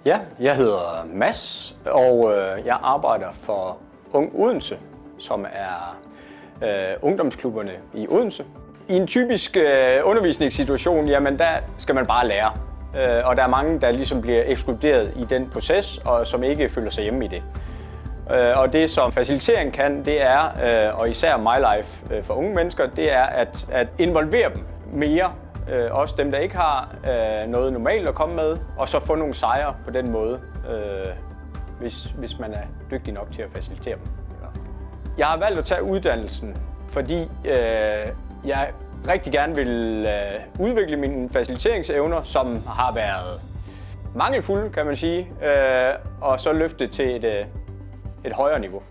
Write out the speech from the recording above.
Ja, jeg hedder Mads, og jeg arbejder for Ung Odense, som er ungdomsklubberne i Odense. I en typisk undervisningssituation, jamen der skal man bare lære. Og der er mange, der ligesom bliver ekskluderet i den proces, og som ikke føler sig hjemme i det. Og det, som facilitering kan, det er, og især MyLife for unge mennesker, det er at involvere dem mere. Også dem, der ikke har noget normalt at komme med, og så få nogle sejre på den måde, hvis man er dygtig nok til at facilitere dem. Jeg har valgt at tage uddannelsen, fordi jeg rigtig gerne vil udvikle mine faciliteringsevner, som har været mangelfulde, kan man sige, og så løfte til et højere niveau.